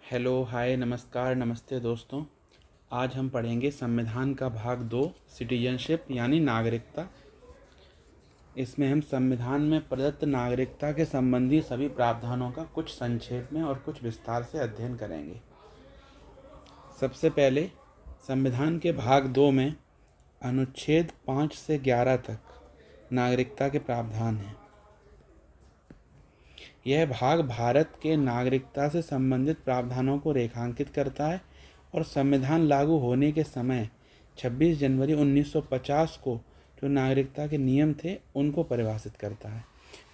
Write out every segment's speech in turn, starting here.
Hello, हाय, नमस्कार, नमस्ते दोस्तों। आज हम पढ़ेंगे संविधान का भाग 2 सिटीजनशिप यानी नागरिकता। इसमें हम संविधान में प्रदत्त नागरिकता के संबंधी सभी प्रावधानों का कुछ संक्षेप में और कुछ विस्तार से अध्ययन करेंगे। सबसे पहले संविधान के भाग 2 में अनुच्छेद 5 से 11 तक नागरिकता के प्रावधान हैं। यह भाग भारत के नागरिकता से संबंधित प्रावधानों को रेखांकित करता है और संविधान लागू होने के समय 26 जनवरी 1950 को जो नागरिकता के नियम थे उनको परिभाषित करता है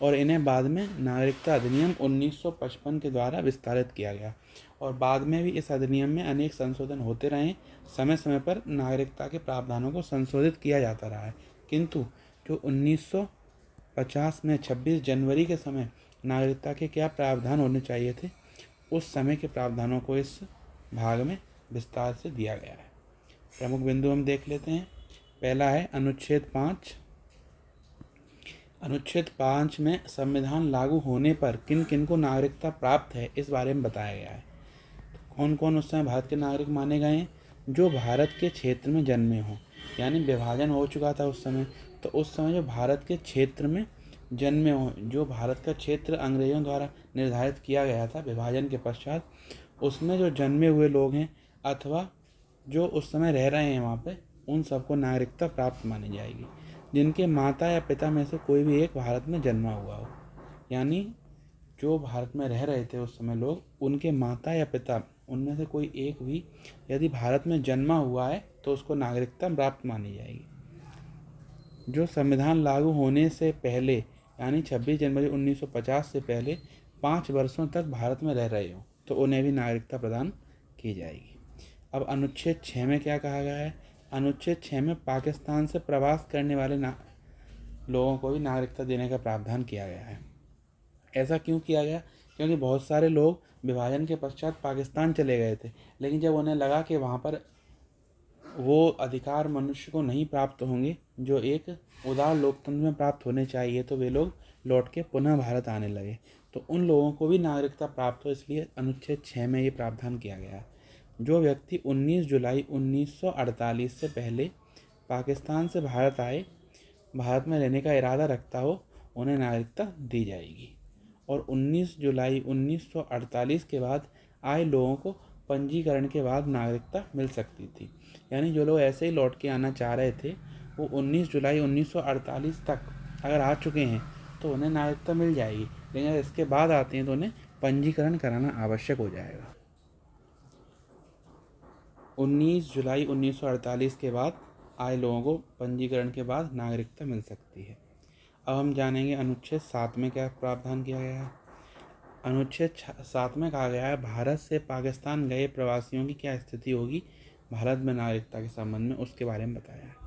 और इन्हें बाद में नागरिकता अधिनियम 1955 के द्वारा विस्तारित किया गया और बाद में भी इस अधिनियम में अनेक संशोधन होते रहे। समय समय पर नागरिकता के प्रावधानों को संशोधित किया जाता रहा है, किंतु जो 1950 में 26 जनवरी के समय नागरिकता के क्या प्रावधान होने चाहिए थे, उस समय के प्रावधानों को इस भाग में विस्तार से दिया गया है। प्रमुख बिंदु हम देख लेते हैं। पहला है अनुच्छेद 5। अनुच्छेद 5 में संविधान लागू होने पर किन किन को नागरिकता प्राप्त है इस बारे में बताया गया है। तो कौन कौन उस समय भारत के नागरिक माने गए हैं? जो भारत के क्षेत्र में जन्मे हों, यानी विभाजन हो चुका था उस समय, तो उस समय जो भारत के क्षेत्र में जन्मे हों, जो भारत का क्षेत्र अंग्रेजों द्वारा निर्धारित किया गया था विभाजन के पश्चात, उसमें जो जन्मे हुए लोग हैं अथवा जो उस समय रह रहे हैं वहाँ पे, उन सबको नागरिकता प्राप्त मानी जाएगी। जिनके माता या पिता में से कोई भी एक भारत में जन्मा हुआ हो, यानी जो भारत में रह रहे थे उस समय लोग, उनके माता या पिता उनमें से कोई एक भी यदि भारत में जन्मा हुआ है तो उसको नागरिकता प्राप्त मानी जाएगी। जो संविधान लागू होने से पहले यानी 26 जनवरी 1950 से पहले 5 वर्षों तक भारत में रह रहे हो तो उन्हें भी नागरिकता प्रदान की जाएगी। अब अनुच्छेद 6 में क्या कहा गया है? अनुच्छेद 6 में पाकिस्तान से प्रवास करने वाले लोगों को भी नागरिकता देने का प्रावधान किया गया है। ऐसा क्यों किया गया? क्योंकि बहुत सारे लोग विभाजन के पश्चात पाकिस्तान चले गए थे, लेकिन जब उन्हें लगा कि वहाँ पर वो अधिकार मनुष्य को नहीं प्राप्त होंगे जो एक उदार लोकतंत्र में प्राप्त होने चाहिए, तो वे लोग लौट के पुनः भारत आने लगे। तो उन लोगों को भी नागरिकता प्राप्त हो, इसलिए अनुच्छेद 6 में ये प्रावधान किया गया है। जो व्यक्ति 19 जुलाई 1948 से पहले पाकिस्तान से भारत आए, भारत में रहने का इरादा रखता हो, उन्हें नागरिकता दी जाएगी। और 19 जुलाई 1948 के बाद आए लोगों को पंजीकरण के बाद नागरिकता मिल सकती थी। यानी जो लोग ऐसे ही लौट के आना चाह रहे थे वो 19 जुलाई 1948 तक अगर आ चुके हैं तो उन्हें नागरिकता मिल जाएगी, लेकिन अगर इसके बाद आते हैं तो उन्हें पंजीकरण कराना आवश्यक हो जाएगा। 19 जुलाई 1948 के बाद आए लोगों को पंजीकरण के बाद नागरिकता मिल सकती है। अब हम जानेंगे अनुच्छेद 7 में क्या प्रावधान किया गया है। अनुच्छेद 7 में कहा गया है भारत से पाकिस्तान गए प्रवासियों की क्या स्थिति होगी भारत में नागरिकता के संबंध में, उसके बारे में बताया है।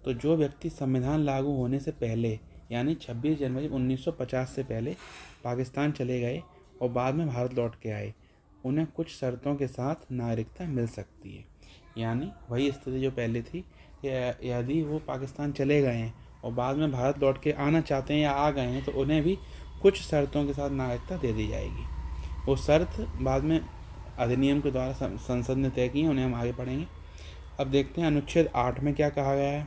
तो जो व्यक्ति संविधान लागू होने से पहले यानी 26 जनवरी 1950 से पहले पाकिस्तान चले गए और बाद में भारत लौट के आए, उन्हें कुछ शर्तों के साथ नागरिकता मिल सकती है। यानी वही स्थिति जो पहले थी, यदि वो पाकिस्तान चले गए हैं और बाद में भारत लौट के आना चाहते हैं या आ गए हैं तो उन्हें भी कुछ शर्तों के साथ नागरिकता दे दी जाएगी। वो शर्त बाद में अधिनियम के द्वारा संसद ने तय की है, उन्हें हम आगे पढ़ेंगे। अब देखते हैं अनुच्छेद 8 में क्या कहा गया है।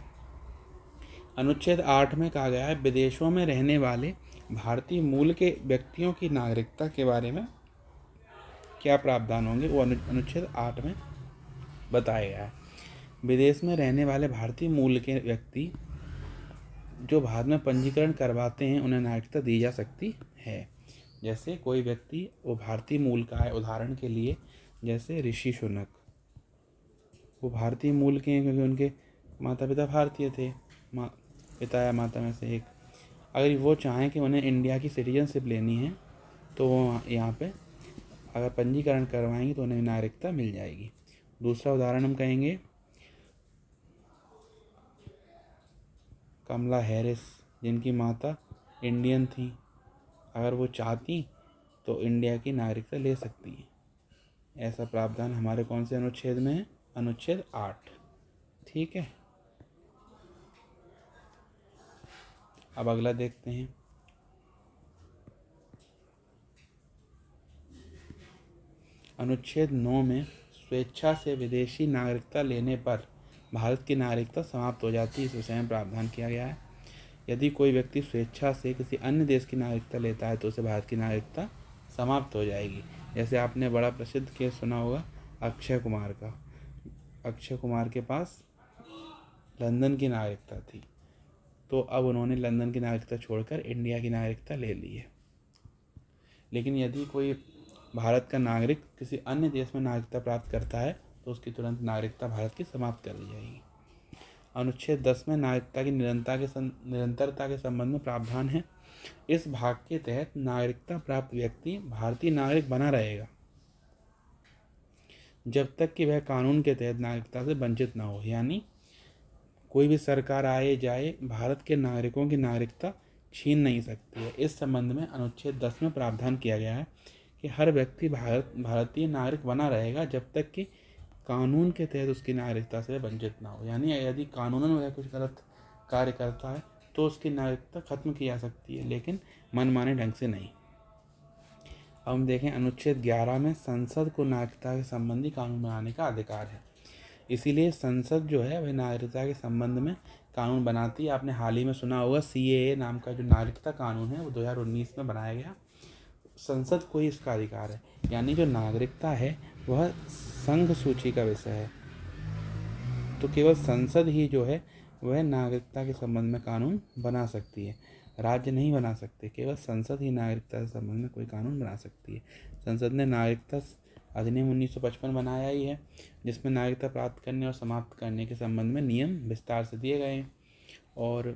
अनुच्छेद 8 में कहा गया है विदेशों में रहने वाले भारतीय मूल के व्यक्तियों की नागरिकता के बारे में क्या प्रावधान होंगे, वो अनुच्छेद 8 में बताया गया है। विदेश में रहने वाले भारतीय मूल के व्यक्ति जो भारत में पंजीकरण करवाते हैं उन्हें नागरिकता दी जा सकती है। जैसे कोई व्यक्ति वो भारतीय मूल का है, उदाहरण के लिए जैसे ऋषि सुनक, वो भारतीय मूल के हैं क्योंकि उनके माता पिता भारतीय थे, पिता या माता में से एक। अगर वो चाहें कि उन्हें इंडिया की सिटीजनशिप लेनी है तो वो यहाँ पे अगर पंजीकरण करवाएंगे तो उन्हें नागरिकता मिल जाएगी। दूसरा उदाहरण हम कहेंगे कमला हैरिस, जिनकी माता इंडियन थी, अगर वो चाहती तो इंडिया की नागरिकता ले सकती हैं। ऐसा प्रावधान हमारे कौन से अनुच्छेद में है? अनुच्छेद 8। ठीक है, अब अगला देखते हैं। अनुच्छेद 9 में स्वेच्छा से विदेशी नागरिकता लेने पर भारत की नागरिकता समाप्त हो जाती है, इस विषय में प्रावधान किया गया है। यदि कोई व्यक्ति स्वेच्छा से किसी अन्य देश की नागरिकता लेता है तो उसे भारत की नागरिकता समाप्त हो जाएगी। जैसे आपने बड़ा प्रसिद्ध केस सुना होगा अक्षय कुमार का। अक्षय कुमार के पास लंदन की नागरिकता थी, तो अब उन्होंने लंदन की नागरिकता छोड़कर इंडिया की नागरिकता ले ली है। लेकिन यदि कोई भारत का नागरिक किसी अन्य देश में नागरिकता प्राप्त करता है तो उसकी तुरंत नागरिकता भारत की समाप्त कर दी जाएगी। अनुच्छेद 10 में नागरिकता की निरंतरता के संबंध में प्रावधान है। इस भाग के तहत नागरिकता प्राप्त व्यक्ति भारतीय नागरिक बना रहेगा जब तक कि वह कानून के तहत नागरिकता से वंचित न हो। यानी कोई भी सरकार आए जाए भारत के नागरिकों की नागरिकता छीन नहीं सकती है। इस संबंध में अनुच्छेद 10 में प्रावधान किया गया है कि हर व्यक्ति भारतीय नागरिक बना रहेगा जब तक कि कानून के तहत उसकी नागरिकता से वंचित ना हो। यानी यदि कानूनन वह कुछ गलत कार्य करता है तो उसकी नागरिकता खत्म की जा सकती है, लेकिन मनमाने ढंग से नहीं। अब हम देखें अनुच्छेद 11 में संसद को नागरिकता के संबंधी कानून बनाने का अधिकार है। इसीलिए संसद जो है वह नागरिकता के संबंध में कानून बनाती है। आपने हाल ही में सुना होगा CAA नाम का जो नागरिकता कानून है वो 2019 में बनाया गया। संसद को ही इसका अधिकार है। यानी जो नागरिकता है वह संघ सूची का विषय है, तो केवल संसद ही जो है वह नागरिकता के संबंध में कानून बना सकती है, राज्य नहीं बना सकते। केवल संसद ही नागरिकता के संबंध में कोई कानून बना सकती है। संसद ने नागरिकता अधिनियम 1955 बनाया ही है, जिसमें नागरिकता प्राप्त करने और समाप्त करने के संबंध में नियम विस्तार से दिए गए हैं। और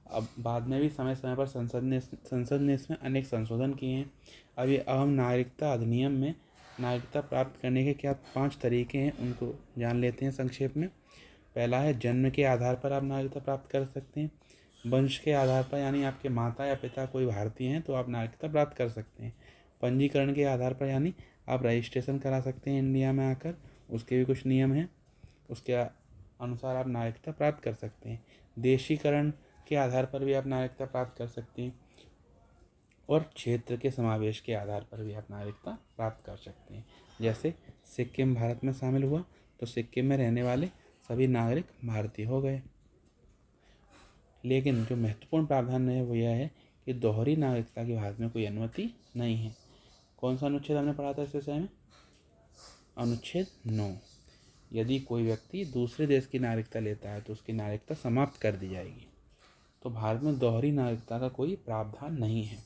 अब बाद में भी समय समय पर संसद ने इसमें अनेक संशोधन किए हैं। अब हम नागरिकता अधिनियम में नागरिकता प्राप्त करने के क्या 5 तरीके हैं उनको जान लेते हैं संक्षेप में। पहला है जन्म के आधार पर आप नागरिकता प्राप्त कर सकते हैं। वंश के आधार पर, यानी आपके माता या पिता कोई भारतीय हैं तो आप नागरिकता प्राप्त कर सकते हैं। पंजीकरण के आधार पर, यानी आप रजिस्ट्रेशन करा सकते हैं इंडिया में आकर, उसके भी कुछ नियम हैं, उसके अनुसार आप नागरिकता प्राप्त कर सकते हैं। देशीकरण के आधार पर भी आप नागरिकता प्राप्त कर सकते हैं और क्षेत्र के समावेश के आधार पर भी आप नागरिकता प्राप्त कर सकते हैं। जैसे सिक्किम भारत में शामिल हुआ तो सिक्किम में रहने वाले सभी नागरिक भारतीय हो गए। लेकिन जो महत्वपूर्ण प्रावधान है वो यह है कि दोहरी नागरिकता की भारत में कोई अनुमति नहीं है। कौन सा अनुच्छेद हमने पढ़ा था इस विषय में? अनुच्छेद 9। यदि कोई व्यक्ति दूसरे देश की नागरिकता लेता है तो उसकी नागरिकता समाप्त कर दी जाएगी। तो भारत में दोहरी नागरिकता का कोई प्रावधान नहीं है।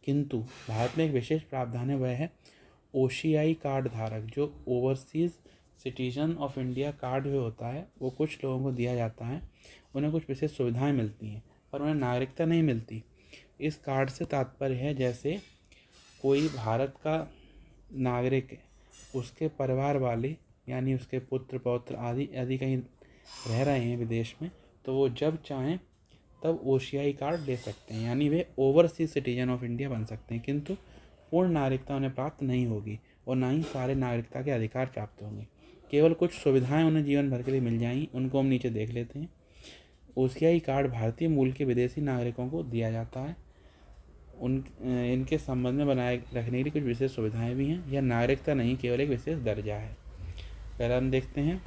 किंतु भारत में एक विशेष प्रावधान है, वह है OCI कार्ड धारक। जो overseas citizen of India card जो होता है वो कुछ लोगों को दिया जाता है, उन्हें कुछ विशेष सुविधाएं मिलती हैं पर उन्हें नागरिकता नहीं मिलती। इस कार्ड से तात्पर्य है जैसे कोई भारत का नागरिक है, उसके परिवार वाले यानी उसके पुत्र पौत्र आदि कहीं रह रहे हैं विदेश में, तो वो जब चाहें तब OCI कार्ड ले सकते हैं, यानी वे ओवरसीज सिटीजन ऑफ इंडिया बन सकते हैं। किंतु पूर्ण नागरिकता उन्हें प्राप्त नहीं होगी और ना ही सारे नागरिकता के अधिकार प्राप्त होंगे। केवल कुछ सुविधाएं उन्हें जीवन भर के लिए मिल जाएंगी, उनको हम नीचे देख लेते हैं। OCI कार्ड भारतीय मूल के विदेशी नागरिकों को दिया जाता है। इनके संबंध में बनाए रखने के लिए कुछ विशेष सुविधाएं भी हैं। यह नागरिकता नहीं, केवल एक विशेष दर्जा है। पहला हम देखते हैं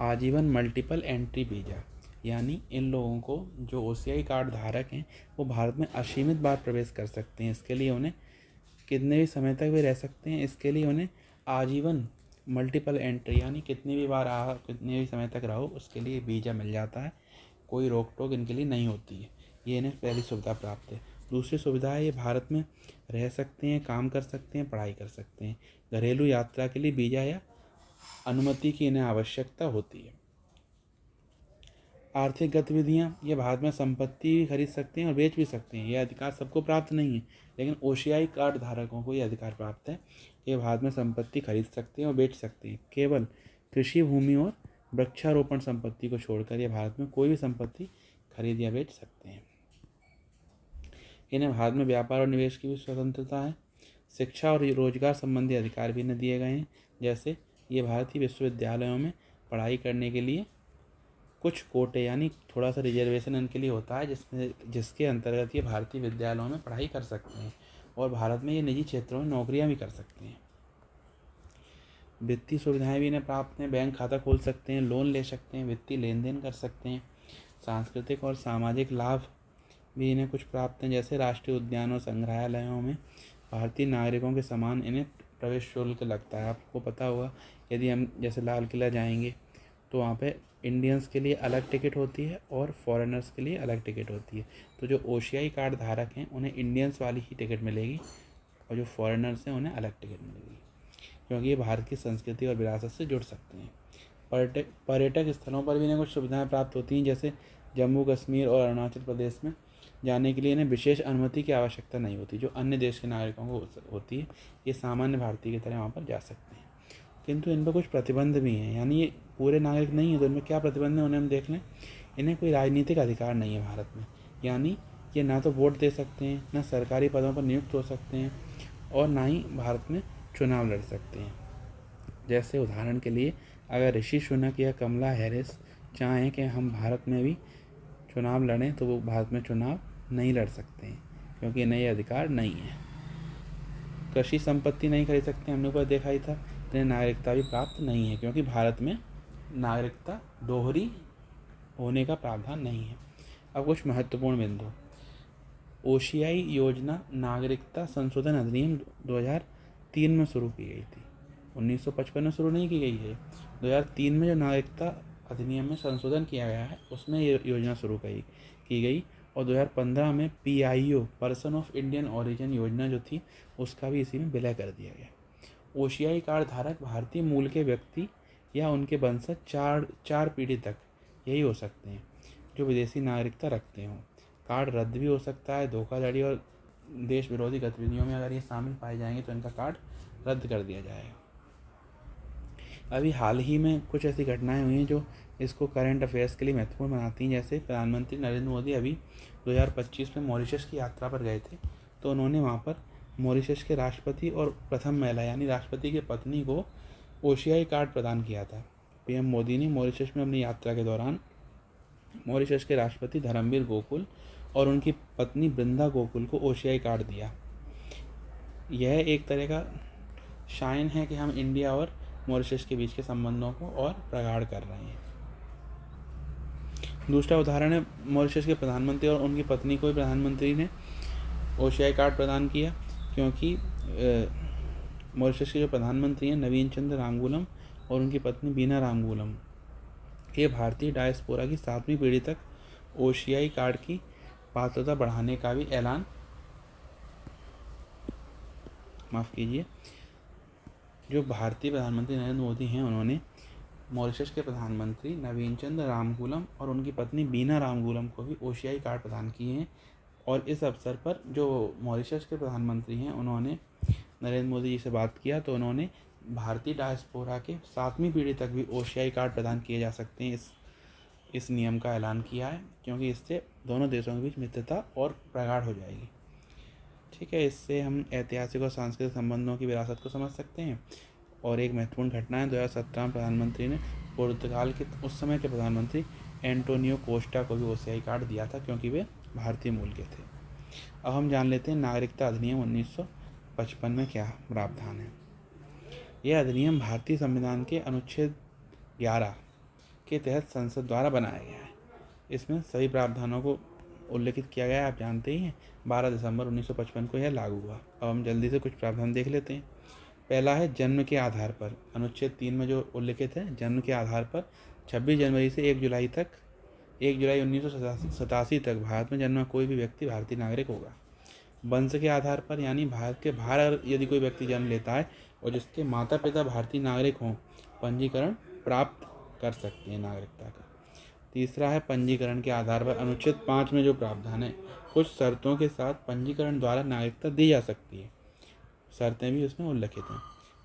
आजीवन मल्टीपल एंट्री वीज़ा, यानी इन लोगों को जो OCI कार्ड धारक हैं वो भारत में असीमित बार प्रवेश कर सकते हैं। इसके लिए उन्हें कितने भी समय तक भी रह सकते हैं। इसके लिए उन्हें आजीवन मल्टीपल एंट्री, यानी कितनी भी बार कितने भी समय तक रहो उसके लिए वीज़ा मिल जाता है। कोई रोक टोक इनके लिए नहीं होती है। ये इन्हें पहली सुविधा प्राप्त है। दूसरी सुविधा है ये भारत में रह सकते हैं, काम कर सकते हैं, पढ़ाई कर सकते हैं। घरेलू यात्रा के लिए वीज़ा या अनुमति की इन्हें आवश्यकता होती है। आर्थिक गतिविधियाँ, ये भारत में संपत्ति भी खरीद सकते हैं और बेच भी सकते हैं। यह अधिकार सबको प्राप्त नहीं है, लेकिन OCI कार्ड धारकों को ये अधिकार प्राप्त है कि भारत में संपत्ति खरीद सकते हैं और बेच सकते हैं। केवल कृषि भूमि और वृक्षारोपण संपत्ति को छोड़कर ये भारत में कोई भी संपत्ति खरीद या बेच सकते हैं। इन्हें भारत में व्यापार और निवेश की भी स्वतंत्रता है। शिक्षा और रोजगार संबंधी अधिकार भी इन्हें दिए गए हैं। जैसे ये भारतीय विश्वविद्यालयों में पढ़ाई करने के लिए कुछ कोटे, यानी थोड़ा सा रिजर्वेशन इनके लिए होता है, जिसके अंतर्गत ये भारतीय विद्यालयों में पढ़ाई कर सकते हैं। और भारत में ये निजी क्षेत्रों में नौकरियां भी कर सकते हैं। वित्तीय सुविधाएं भी इन्हें प्राप्त हैं, बैंक खाता खोल सकते हैं, लोन ले सकते हैं, वित्तीय लेन देन कर सकते हैं। सांस्कृतिक और सामाजिक लाभ भी इन्हें कुछ प्राप्त हैं, जैसे राष्ट्रीय उद्यानों संग्रहालयों में भारतीय नागरिकों के समान इन्हें प्रवेश शुल्क लगता है। आपको पता होगा, यदि हम जैसे लाल किला जाएंगे तो वहाँ पे इंडियंस के लिए अलग टिकट होती है और फॉरेनर्स के लिए अलग टिकट होती है। तो जो ओशियाई कार्ड धारक हैं उन्हें इंडियंस वाली ही टिकट मिलेगी और जो फॉरेनर्स हैं उन्हें अलग टिकट मिलेगी, क्योंकि ये भारत की संस्कृति और विरासत से जुड़ सकते हैं। पर्यटक स्थलों पर भी इन्हें कुछ सुविधाएं प्राप्त होती हैं, जैसे जम्मू कश्मीर और अरुणाचल प्रदेश में जाने के लिए इन्हें विशेष अनुमति की आवश्यकता नहीं होती, जो अन्य देश के नागरिकों को होती है। ये सामान्य भारतीय की तरह वहाँ पर जा सकते हैं, किंतु इन पर कुछ प्रतिबंध भी हैं। यानी ये पूरे नागरिक नहीं है, तो इनमें क्या प्रतिबंध है उन्हें हम देख लें। इन्हें कोई राजनीतिक अधिकार नहीं है भारत में, यानी ये ना तो वोट दे सकते हैं, ना सरकारी पदों पर नियुक्त हो सकते हैं, और ना ही भारत में चुनाव लड़ सकते हैं। जैसे उदाहरण के लिए, अगर ऋषि सुनक या कमला हैरिस चाहें कि हम भारत में भी चुनाव लड़ें, तो वो भारत में चुनाव नहीं लड़ सकते हैं, क्योंकि इन्हें ये अधिकार नहीं है। कृषि संपत्ति नहीं खरीद सकते, हमने ऊपर देखा ही था। इन्हें नागरिकता भी प्राप्त नहीं है, क्योंकि भारत में नागरिकता दोहरी होने का प्रावधान नहीं है। अब कुछ महत्वपूर्ण बिंदु। ओशियाई योजना नागरिकता संशोधन अधिनियम 2003 में शुरू की गई थी, 1955 में शुरू नहीं की गई है। 2003 में जो नागरिकता अधिनियम में संशोधन किया गया है उसमें ये योजना शुरू की गई, और 2015 में PIO person of Indian origin योजना जो थी उसका भी इसी में विलय कर दिया गया। ओशियाई कार्ड धारक भारतीय मूल के व्यक्ति या उनके वंशज चार पीढ़ी तक यही हो सकते हैं जो विदेशी नागरिकता रखते हों। कार्ड रद्द भी हो सकता है, धोखाधड़ी और देश विरोधी गतिविधियों में अगर ये शामिल पाए जाएंगे तो इनका कार्ड रद्द कर दिया जाएगा। अभी हाल ही में कुछ ऐसी घटनाएं हुई हैं जो इसको करंट अफेयर्स के लिए महत्वपूर्ण बनाती हैं। जैसे प्रधानमंत्री नरेंद्र मोदी अभी 2025 में मॉरिशस की यात्रा पर गए थे, तो उन्होंने वहाँ पर मॉरिशस के राष्ट्रपति और प्रथम महिला यानी राष्ट्रपति की पत्नी को ओशियाई कार्ड प्रदान किया था। PM मोदी ने मॉरिशस में अपनी यात्रा के दौरान मॉरिशस के राष्ट्रपति धर्मवीर गोकुल और उनकी पत्नी बृंदा गोकुल को ओशियाई कार्ड दिया। यह एक तरह का शाइन है कि हम इंडिया और मॉरिशस के बीच के संबंधों को और प्रगाढ़ कर रहे हैं। दूसरा उदाहरण है, मॉरिशस के प्रधानमंत्री और उनकी पत्नी को प्रधानमंत्री ने ओशियाई कार्ड प्रदान किया, क्योंकि मॉरिशस के जो प्रधानमंत्री हैं नवीन चंद्र रामगुलम और उनकी पत्नी बीना रामगुलम, ये भारतीय डायस्पोरा की 7वीं पीढ़ी तक ओशियाई कार्ड की पात्रता बढ़ाने का भी ऐलान जो भारतीय प्रधानमंत्री नरेंद्र मोदी हैं उन्होंने मॉरिशस के प्रधानमंत्री नवीन चंद्र रामगुलम और उनकी पत्नी बीना रामगुलम को भी ओशियाई कार्ड प्रदान किए हैं। और इस अवसर पर जो मॉरिशस के प्रधानमंत्री हैं उन्होंने नरेंद्र मोदी जी से बात किया, तो उन्होंने भारतीय डायस्पोरा के 7वीं पीढ़ी तक भी ओशियाई कार्ड प्रदान किए जा सकते हैं इस नियम का ऐलान किया है, क्योंकि इससे दोनों देशों के बीच मित्रता और प्रगाढ़ हो जाएगी। ठीक है, इससे हम ऐतिहासिक और सांस्कृतिक संबंधों की विरासत को समझ सकते हैं। और एक महत्वपूर्ण घटना है, 2017 में प्रधानमंत्री ने पुर्तगाल के उस समय के प्रधानमंत्री एंटोनियो कोस्टा को भी ओशियाई कार्ड दिया था, क्योंकि वे भारतीय मूल के थे। अब हम जान लेते हैं नागरिकता अधिनियम 1955 में क्या प्रावधान है। यह अधिनियम भारतीय संविधान के अनुच्छेद 11 के तहत संसद द्वारा बनाया गया है। इसमें सभी प्रावधानों को उल्लेखित किया गया है, आप जानते ही हैं। 12 दिसंबर 1955 को यह लागू हुआ। अब हम जल्दी से कुछ प्रावधान देख लेते हैं। पहला है जन्म के आधार पर। अनुच्छेद 3 में जो उल्लिखित है, जन्म के आधार पर 26 जनवरी से 1 जुलाई 1987 तक भारत में जन्मा कोई भी व्यक्ति भारतीय नागरिक होगा। वंश के आधार पर, यानी भारत के बाहर यदि कोई व्यक्ति जन्म लेता है और जिसके माता पिता भारतीय नागरिक हों, पंजीकरण प्राप्त कर सकते हैं नागरिकता का। तीसरा है पंजीकरण के आधार पर। अनुच्छेद 5 में जो प्रावधान है, कुछ शर्तों के साथ पंजीकरण द्वारा नागरिकता दी जा सकती है। शर्तें भी उसमें उल्लिखित हैं।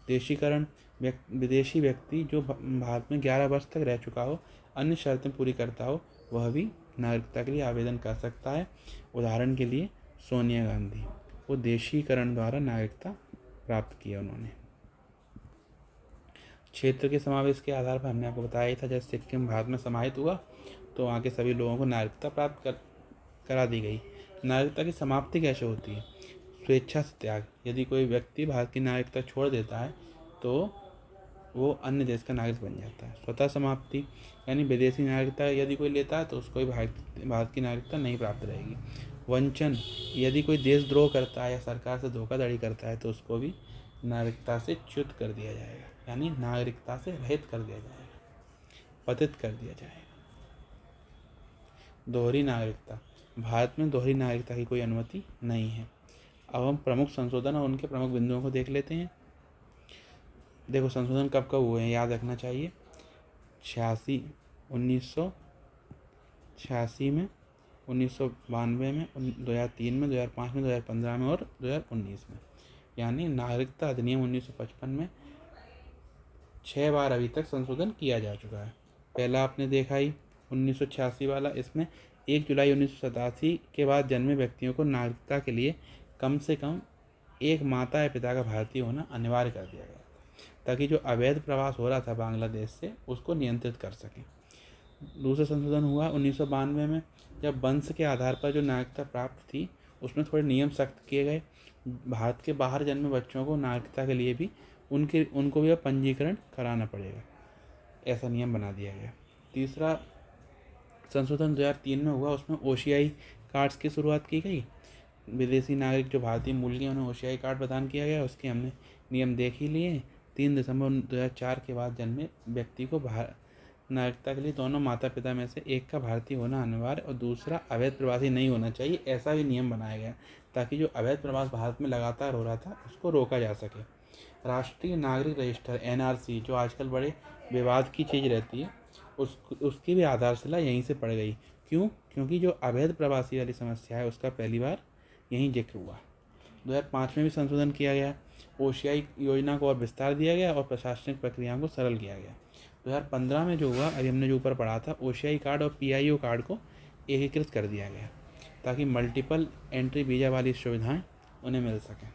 देशीकरण, विदेशी व्यक्ति जो भारत में 11 वर्ष तक रह चुका हो, अन्य शर्तें पूरी करता हो, वह भी नागरिकता के लिए आवेदन कर सकता है। उदाहरण के लिए सोनिया गांधी, वो देशीकरण द्वारा नागरिकता प्राप्त की है उन्होंने। क्षेत्र के समावेश के आधार पर हमने आपको बताया ही था, जैसे सिक्किम भारत में समाहित हुआ तो वहाँ के सभी लोगों को नागरिकता प्राप्त करा दी गई। नागरिकता की समाप्ति कैसे होती है? स्वेच्छा से त्याग, यदि कोई व्यक्ति भारत की नागरिकता छोड़ देता है तो वो अन्य देश का नागरिक बन जाता है। स्वतः समाप्ति, यानी विदेशी नागरिकता यदि कोई लेता है तो उसको भी भारत की नागरिकता नहीं प्राप्त रहेगी। वंचन, यदि कोई देशद्रोह करता है या सरकार से धोखाधड़ी करता है तो उसको भी नागरिकता से च्युत कर दिया जाएगा, यानी नागरिकता से रहित कर दिया जाएगा, पतित कर दिया जाएगा। दोहरी नागरिकता, भारत में दोहरी नागरिकता की कोई अनुमति नहीं है। अब हम प्रमुख संशोधन और उनके प्रमुख बिंदुओं को देख लेते हैं। देखो, संशोधन कब कब हुए हैं याद रखना चाहिए। 1986 में, 1992 में, 2003 में, 2005 में, 2015 में और 2019 में। यानी नागरिकता अधिनियम 1955 में 6 बार अभी तक संशोधन किया जा चुका है। पहला आपने देखा ही 1986 वाला, इसमें 1 जुलाई 1987 के बाद जन्मे व्यक्तियों को नागरिकता के लिए कम से कम एक माता या पिता का भारतीय होना अनिवार्य कर दिया गया, ताकि जो अवैध प्रवास हो रहा था बांग्लादेश से उसको नियंत्रित कर सकें। दूसरा संशोधन हुआ 1992 में, जब वंश के आधार पर जो नागरिकता प्राप्त थी उसमें थोड़े नियम सख्त किए गए। भारत के बाहर जन्मे बच्चों को नागरिकता के लिए भी उनको भी पंजीकरण कराना पड़ेगा, ऐसा नियम बना दिया गया। तीसरा संशोधन 2003 में हुआ, उसमें ओसीआई कार्ड्स की शुरुआत की गई। विदेशी नागरिक जो भारतीय मूल के उन्हें ओसीआई कार्ड प्रदान किया गया, उसके हमने नियम देख ही लिए। 3 दिसंबर 2004 के बाद जन्मे व्यक्ति को नागरिकता के लिए दोनों माता पिता में से एक का भारतीय होना अनिवार्य और दूसरा अवैध प्रवासी नहीं होना चाहिए, ऐसा भी नियम बनाया गया, ताकि जो अवैध प्रवास भारत में लगातार हो रहा था उसको रोका जा सके। राष्ट्रीय नागरिक रजिस्टर NRC, जो आजकल बड़े विवाद की चीज़ रहती है, उसकी भी आधारशिला यहीं से पड़ गई। क्यों? क्योंकि जो अवैध प्रवासी वाली समस्या है उसका पहली बार यहीं जिक्र हुआ। 2005 में भी संशोधन किया गया, ओसीआई योजना को और विस्तार दिया गया और प्रशासनिक प्रक्रियाओं को सरल किया गया। 2015 में जो हुआ, अभी हमने जो ऊपर पढ़ा था, ओसीआई कार्ड और PIO कार्ड को एकीकृत कर दिया गया, ताकि मल्टीपल एंट्री वीज़ा वाली सुविधाएं उन्हें मिल सकें।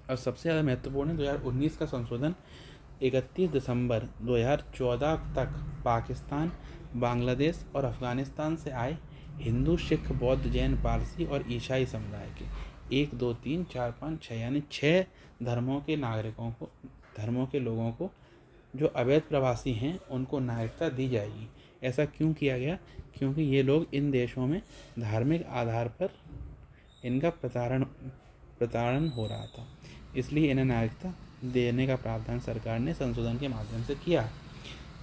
और सबसे ज़्यादा महत्वपूर्ण है 2019 का संशोधन। 31 दिसंबर 2014 तक पाकिस्तान, बांग्लादेश और अफगानिस्तान से आए हिंदू, सिख, बौद्ध, जैन, पारसी और ईसाई समुदाय के 1, 2, 3, 4, 5, 6 यानी 6 धर्मों के लोगों को जो अवैध प्रवासी हैं उनको नागरिकता दी जाएगी। ऐसा क्यों किया गया? क्योंकि ये लोग इन देशों में धार्मिक आधार पर इनका प्रताड़न हो रहा था, इसलिए इन्हें नागरिकता देने का प्रावधान सरकार ने संशोधन के माध्यम से किया।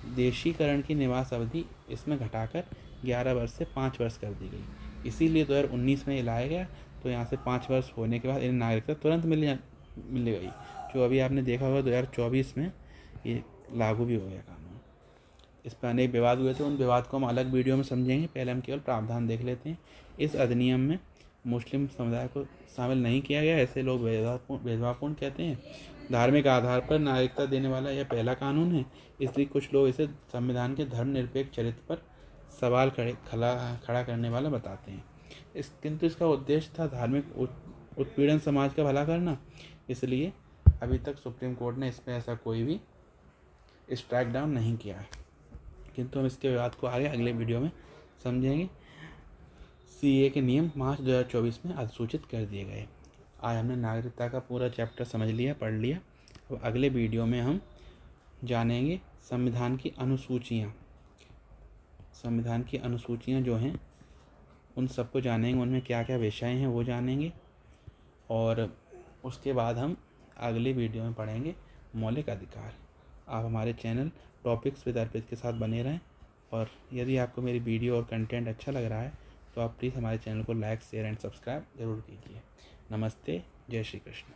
देशीकरण की निवास अवधि इसमें घटाकर 11 वर्ष से 5 वर्ष कर दी गई, इसीलिए 2019 में ये लाया गया। तो यहाँ से 5 वर्ष होने के बाद इन्हें नागरिकता तुरंत मिल गई, जो अभी आपने देखा होगा 2024 में ये लागू भी हो गया कानून। इस पर अनेक विवाद हुए थे, उन विवाद को हम अलग वीडियो में समझेंगे। पहले हम केवल प्रावधान देख लेते हैं। इस अधिनियम में मुस्लिम समुदाय को शामिल नहीं किया गया, ऐसे लोग भेदभावपूर्ण कहते हैं। धार्मिक आधार पर नागरिकता देने वाला यह पहला कानून है, इसलिए कुछ लोग इसे संविधान के धर्मनिरपेक्ष चरित्र पर सवाल खड़ा करने वाला बताते हैं। किंतु इसका उद्देश्य था धार्मिक उत्पीड़न समाज का भला करना, इसलिए अभी तक सुप्रीम कोर्ट ने इसमें ऐसा कोई भी स्ट्राइक डाउन नहीं किया है। किंतु हम इसके विवाद को आगे अगले वीडियो में समझेंगे। CA के नियम मार्च 2024 में अधिसूचित कर दिए गए। आज हमने नागरिकता का पूरा चैप्टर समझ लिया, पढ़ लिया। अब अगले वीडियो में हम जानेंगे संविधान की अनुसूचियाँ जो हैं उन सबको जानेंगे, उनमें क्या क्या विषय हैं वो जानेंगे। और उसके बाद हम अगले वीडियो में पढ़ेंगे मौलिक अधिकार। आप हमारे चैनल टॉपिक्स विद अर्पित के साथ बने रहें, और यदि आपको मेरी वीडियो और कंटेंट अच्छा लग रहा है तो आप प्लीज़ हमारे चैनल को लाइक, शेयर एंड सब्सक्राइब ज़रूर कीजिए। नमस्ते, जय श्री कृष्ण।